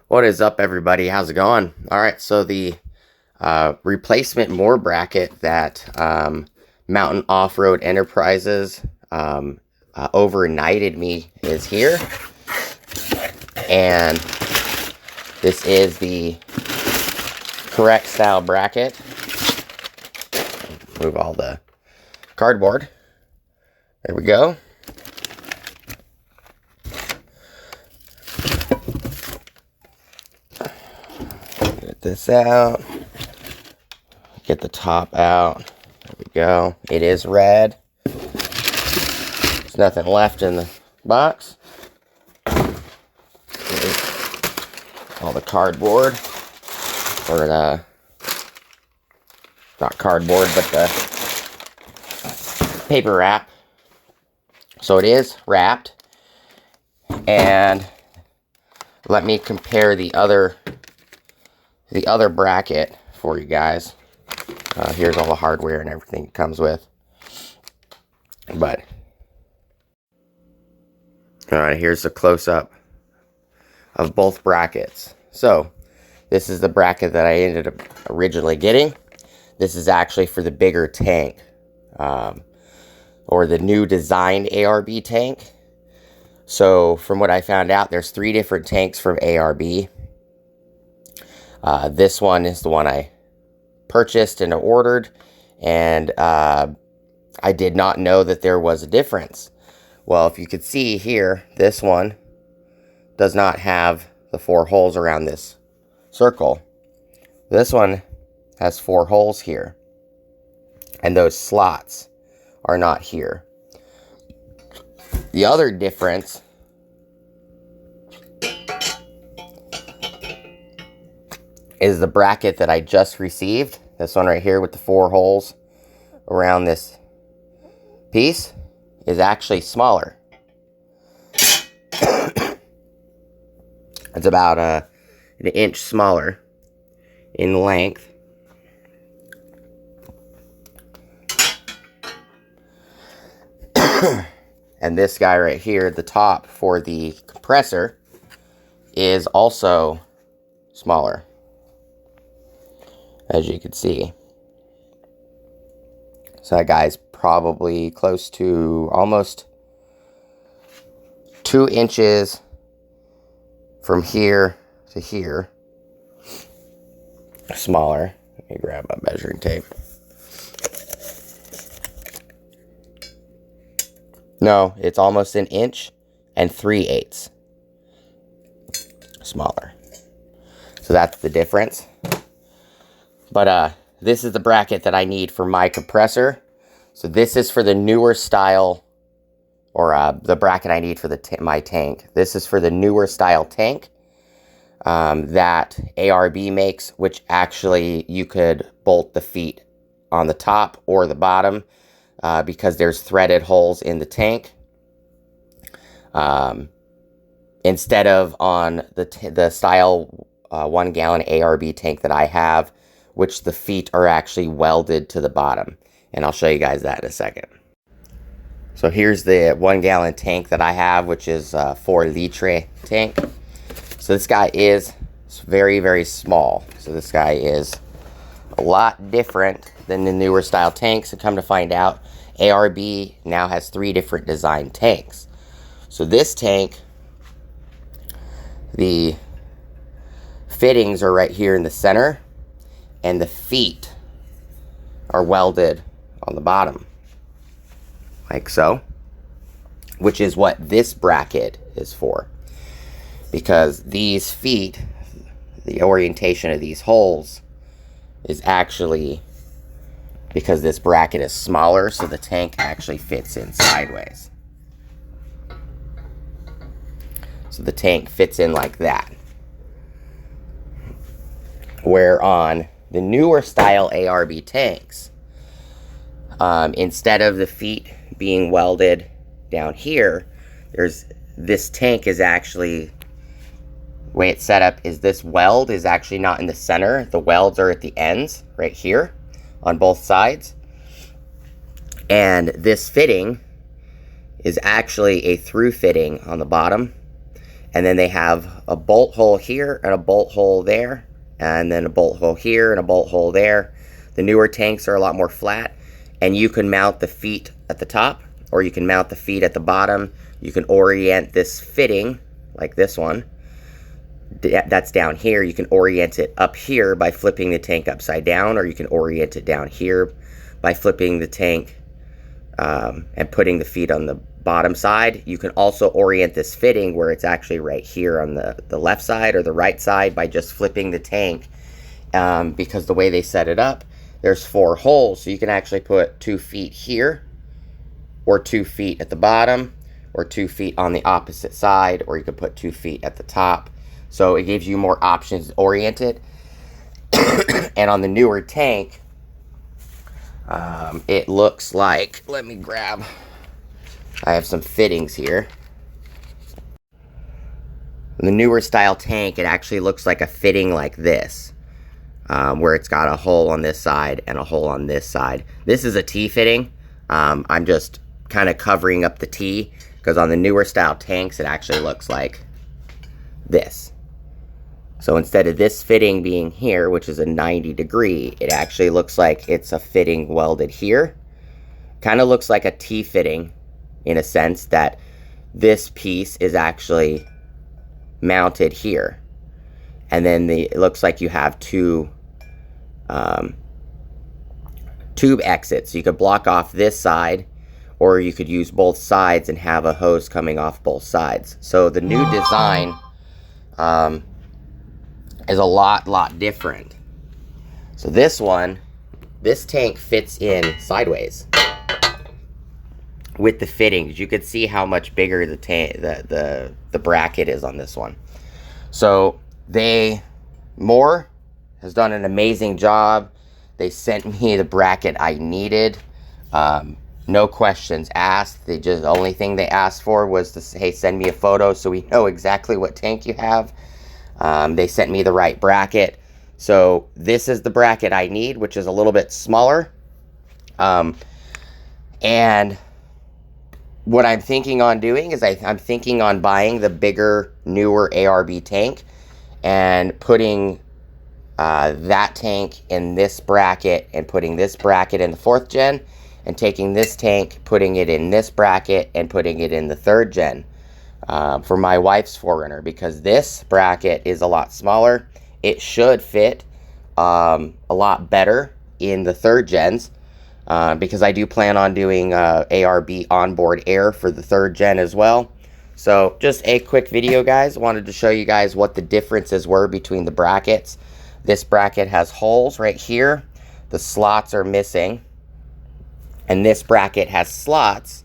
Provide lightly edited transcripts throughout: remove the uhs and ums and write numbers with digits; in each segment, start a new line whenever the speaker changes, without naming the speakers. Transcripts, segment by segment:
What is up, everybody? How's it going? All right, so the replacement M.O.R.E bracket that Mountain Off-Road Enterprises overnighted me is here. And this is the correct style bracket. Move all the cardboard. There we go. Get this out. Get the top out. There we go. It is red. There's nothing left in the box. Here's all the cardboard. Or not cardboard, but the paper wrap. So it is wrapped. And let me compare the other bracket for you guys. Here's all the hardware and everything it comes with. But alright, here's a close-up of both brackets. So this is the bracket that I ended up originally getting. This is actually for the bigger tank, or the new designed A.R.B. tank. So from what I found out, there's 3 different tanks from A.R.B. This one is the one I purchased and ordered, and I did not know that there was a difference. Well, if you could see here, this one does not have the 4 holes around this circle. This one has 4 holes here, and those slots are not here. The other difference is the bracket that I just received. This one right here with the 4 holes around this piece is actually smaller. It's about an inch smaller in length. And this guy right here, the top for the compressor, is also smaller, as you can see. So that guy's probably close to almost 2 inches from here to here smaller. Let me grab my measuring tape. No, it's almost 1 inch and 3/8 smaller. So that's the difference. But this is the bracket that I need for my compressor. So this is for the newer style, or the bracket I need for my tank. This is for the newer style tank that A.R.B. makes, which actually you could bolt the feet on the top or the bottom because there's threaded holes in the tank. Instead of on the style 1 gallon A.R.B. tank that I have, which the feet are actually welded to the bottom. And I'll show you guys that in a second. So here's the 1 gallon tank that I have, which is a 4 litre tank. So this guy is very, very small. So this guy is a lot different than the newer style tanks. And come to find out, A.R.B. now has 3 different design tanks. So this tank, the fittings are right here in the center, and the feet are welded on the bottom, like so, which is what this bracket is for. Because these feet, the orientation of these holes is actually because this bracket is smaller, so the tank actually fits in sideways. So the tank fits in like that. Where on the newer style A.R.B. tanks, instead of the feet being welded down here, this tank is actually, the way it's set up is this weld is actually not in the center. The welds are at the ends right here on both sides. And this fitting is actually a through fitting on the bottom, And then they have a bolt hole here and a bolt hole there, and then a bolt hole here and a bolt hole there. The newer tanks are a lot more flat, and you can mount the feet at the top, or you can mount the feet at the bottom. You can orient this fitting, like this one, that's down here. You can orient it up here by flipping the tank upside down, or you can orient it down here by flipping the tank and putting the feet on the bottom side. You can also orient this fitting where it's actually right here on the left side or the right side by just flipping the tank, because the way they set it up, there's 4 holes, so you can actually put 2 feet here, or 2 feet at the bottom, or 2 feet on the opposite side, or you could put 2 feet at the top. So it gives you more options to orient it. And on the newer tank, it looks like, let me grab, I have some fittings here. The newer style tank, it actually looks like a fitting like this, where it's got a hole on this side and a hole on this side. This is a T fitting. I'm just kind of covering up the T, because on the newer style tanks, it actually looks like this. So instead of this fitting being here, which is a 90-degree, it actually looks like it's a fitting welded here. Kind of looks like a T fitting in a sense that this piece is actually mounted here. And then it looks like you have 2 tube exits. So you could block off this side, or you could use both sides and have a hose coming off both sides. So the new design is a lot different. So this tank fits in sideways with the fittings. You could see how much bigger the bracket is on this one. So M.O.R.E has done an amazing job. They sent me the bracket I needed. No questions asked. The only thing they asked for was to say, hey, send me a photo so we know exactly what tank you have. They sent me the right bracket. So this is the bracket I need, which is a little bit smaller. And what I'm thinking on doing is I'm thinking on buying the bigger, newer ARB tank and putting that tank in this bracket and putting this bracket in the 4th gen, and taking this tank, putting it in this bracket and putting it in the 3rd gen for my wife's 4Runner, because this bracket is a lot smaller. It should fit a lot better in the 3rd gens, because I do plan on doing ARB onboard air for the 3rd gen as well. So just a quick video, guys. Wanted to show you guys what the differences were between the brackets. This bracket has holes right here. The slots are missing. And this bracket has slots,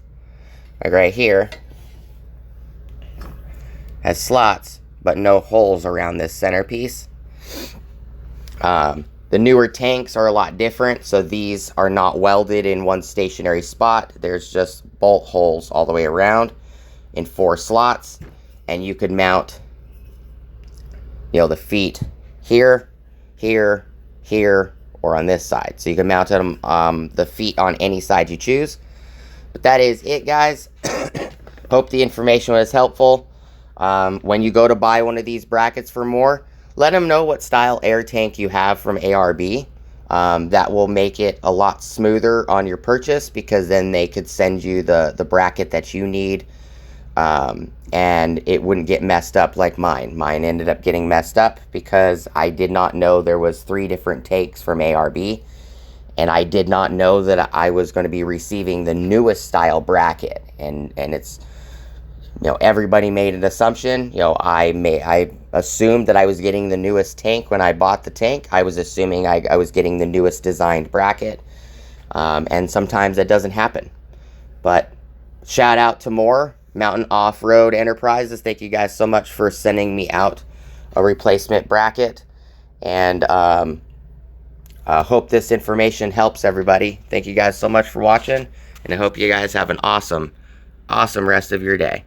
like right here. Has slots, but no holes around this centerpiece. The newer tanks are a lot different, so these are not welded in one stationary spot. There's just bolt holes all the way around in 4 slots, and you could mount, the feet here, here, here, or on this side. So you can mount them, the feet on any side you choose. But that is it, guys. Hope the information was helpful. When you go to buy one of these brackets for M.O.R.E, let them know what style air tank you have from ARB. That will make it a lot smoother on your purchase, because then they could send you the bracket that you need, and it wouldn't get messed up like mine. Mine ended up getting messed up because I did not know there was 3 different takes from ARB, and I did not know that I was going to be receiving the newest style bracket, and it's, everybody made an assumption. I assumed that I was getting the newest tank when I bought the tank. I was assuming I was getting the newest designed bracket, and sometimes that doesn't happen. But shout out to M.O.R.E, Mountain Off-Road Enterprises. Thank you guys so much for sending me out a replacement bracket, and hope this information helps everybody. Thank you guys so much for watching, and I hope you guys have an awesome rest of your day.